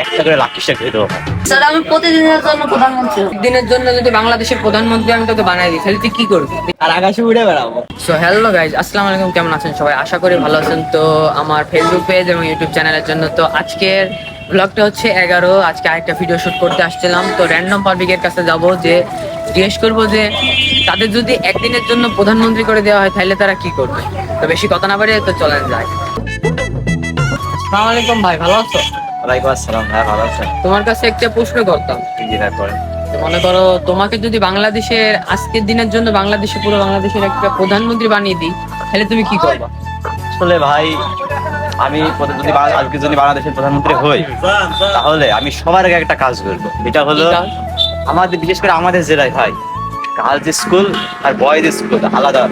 একটা করে lucky star খেয়ে দেবো। স্যার আমি প্রতিদিনের জন্য প্রধানমন্ত্রী হব। দিনের জন্য যদি বাংলাদেশের প্রধানমন্ত্রী আমি তোকে বানাই দিই তাহলে তুই কি করবি? আর আকাশে উড়ে বেড়াবো। সো হ্যালো গাইজ, আসসালামু আলাইকুম। কেমন আছেন সবাই? আশা করি ভালো আছেন। তো আমার ফেসবুক পেজ এবং ইউটিউব চ্যানেলের জন্য তো আজকের ব্লগটা হচ্ছে 11। আজকে আরেকটা ভিডিও শুট করতে আসছিলাম। তো র্যান্ডম পাবলিকের কাছে যাব, যে জিজ্ঞেস করবো যে তাদের যদি একদিনের জন্য প্রধানমন্ত্রী করে দেওয়া হয় তাহলে তারা কি করবে। তো বেশি কথা না বাড়িয়ে তো চলেন যায়। আসসালামু আলাইকুম ভাই, ভালো আছো? ওয়ালাইকুম আসসালাম ভাই, ভালো আছেন? তোমার কাছে একটা প্রশ্ন করতাম। ইঞ্জিনিয়ার পড়ে। মনে করো তোমাকে যদি বাংলাদেশের আজকের দিনের জন্য পুরো বাংলাদেশের একটা প্রধানমন্ত্রী বানিয়ে দিই তাহলে তুমি কি করবা? আসলে ভাই আমি আজকে যদি বাংলাদেশের প্রধানমন্ত্রী হই তাহলে আমি সবার আগে একটা কাজ করবো। এটা হলো কি কাজ? আমাদের, বিশেষ করে আমাদের জেলায় ভাই গার্লস স্কুল আর বয়েজ স্কুল আলাদা।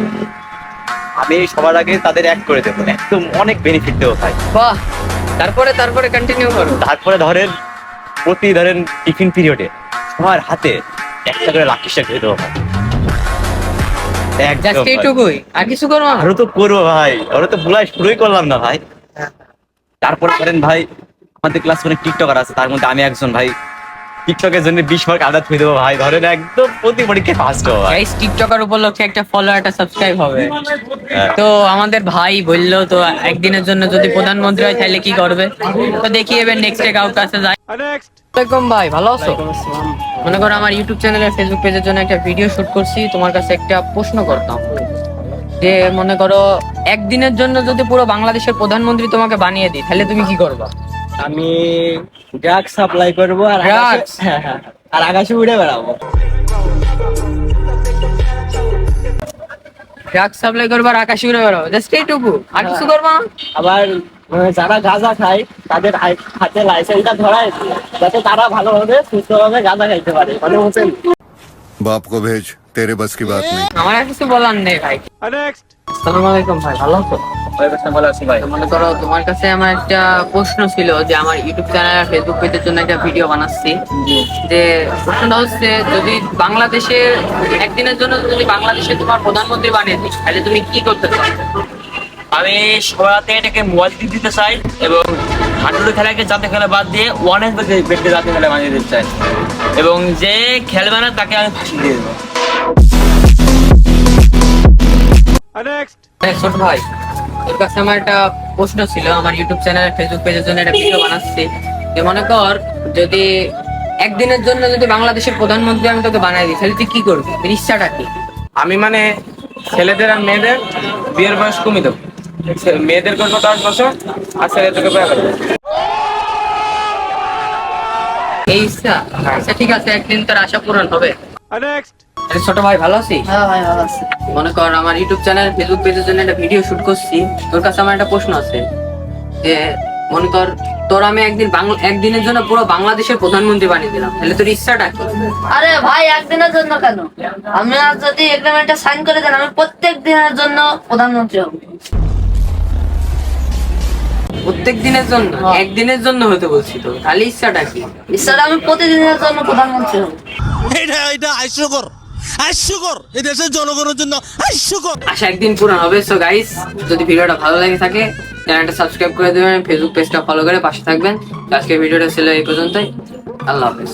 আমি সবার আগে তাদের এক করে দেবো, একদম অনেক বেনিফিট দেবো ভাই। বাহ, তারপরে কন্টিনিউ করো। তারপরে ধরেন টিফিন পিরিয়ডে সবার হাতে একটা করে লাকি স্টার খেয়ে দেবো ভাই। একদম জাস্ট ভাই। এইটুকুই, আর কিছু করবো না? আরো তো করবো ভাই, ওরা তো শুরুই করলাম না ভাই। তারপরে ধরেন ভাই আমাদের ক্লাস অনেক টিকটকার আছে, তার মধ্যে আমি একজন ভাই। টিকটকের জন্য 20 মার্ক আলাদা থুয়ে দেবো ভাই। ধরেন একদম প্রতি পরীক্ষায় ফার্স্ট হবো ভাই। গাইস, টিকটকার উপলক্ষে একটা ফলো, একটা সাবস্ক্রাইব হবে। হ্যাঁ। তো আমাদের ভাই বললো তো একদিনের জন্য যদি প্রধানমন্ত্রী হয় তাহলে কি করবে। তো দেখি এবার নেক্সট এ কাউকে কাছে যাই। আসসালামু ভাই, ভালো আছো? মনে করো আমার ইউটিউব চ্যানেলের ফেসবুক পেজের জন্য একটা ভিডিও শুট করছি। তোমার কাছে একটা প্রশ্ন করতাম, যে মনে করো একদিনের জন্য যদি পুরো বাংলাদেশের প্রধানমন্ত্রী তোমাকে বানিয়ে দিই তাহলে তুমি কি করবা? আমি ড্রাগস সাপ্লাই করবো আর Drugs? আর আকাশে উড়ে বেড়াবো। ড্রাগ সাপ্লাই করবার, আকাশে উড়ে বেড়াবো, জাস্ট এইটুকু, আর কিছু করবা না? আবার যারা গাঁজা খায় তাদের হাতে লাইসেন্সটা ধরায় দিই, যাতে তারা ভালোভাবে সুস্থভাবে গাঁজা খাইতে পারে। মানে বলছেন बाप को भेज, तेरे बस की बात नहीं। আমার আর কিছু বলার নেই ভাই। আসসালামু আলাইকুম ভাই, ভালো আছো? ভালো আছি ভাই। তো মনে করো তোমার কাছে আমার একটা প্রশ্ন ছিল, যে আমার ইউটিউব চ্যানেল আর ফেসবুক পেজের জন্য একটা ভিডিও বানাচ্ছি। যে প্রশ্নটা হচ্ছে, যদি বাংলাদেশের একদিনের জন্য যদি বাংলাদেশে তোমার প্রধানমন্ত্রী বানিয়ে দিই তাহলে তুমি কি করতে চাও? আমি সবার হাতে এটাকে মোবাইল দিয়ে দিতে চাই এবং হাডুডু খেলাকে জাতে খেলা বাদ দিয়ে ওয়ানেস ব্যক্তি জাতে খেলা বানিয়ে দিতে চাই, এবং যে খেলবে না তাকে আমি ফাঁসি দিয়ে দেবো। ছোট ভাই, তোর কাছে আমার একটা প্রশ্ন ছিল। আমার ইউটিউব চ্যানেল ফেসবুক পেজের জন্য একটা ভিডিও বানাচ্ছি। যে মনে কর যদি একদিনের জন্য যদি বাংলাদেশের প্রধানমন্ত্রী আমি তোকে বানাই দিই তাহলে তুই কি করবি? তোর ইচ্ছাটা কি? আমি মানে ছেলেদের আর মেয়েদের বিয়ের বয়স কমিয়ে দেবো। মেয়েদের করবো 10 বছর আর ছেলেদেরকে 12 বছর। এই ইচ্ছা? আচ্ছা ঠিক আছে, একদিন তোর আশা পূরণ হবে। আরে ছোট ভাই, ভালো আছিস? হ্যাঁ ভাই ভালো আছে। মনে কর আমার ইউটিউব চ্যানেল ফেসবুক পেজের জন্য একটা ভিডিও শুট করছি। তোর কাছে আমার একটা প্রশ্ন আছে, যে মনে কর তোর আমি একদিনের জন্য পুরো বাংলাদেশের প্রধানমন্ত্রী বানিয়ে দিলাম, তাহলে তোর ইচ্ছাটা কি? আরে ভাই একদিনের জন্য কেন? আমি আর যদি এগ্রিমেন্টটা সাইন করে দেন আমি প্রত্যেক দিনের জন্য প্রধানমন্ত্রী হব। প্রত্যেক দিনের জন্য? একদিনের জন্য হতে বলছি তো, তাহলে ইচ্ছাটা কি? স্যার আমি প্রতিদিনের জন্য প্রধানমন্ত্রী হব। এটা হাস্যকর এই দেশের জনগণের জন্য হাস্যকর। আশা একদিন পূরণ হবে। সো গাইস, যদি ভিডিওটা ভালো লাগে থাকে চ্যানেলটা সাবস্ক্রাইব করে দেবেন, ফেসবুক পেজটা ফলো করে পাশে থাকবেন। আজকের ভিডিওটা ছিল এই পর্যন্তই। আল্লাহ হাফেজ।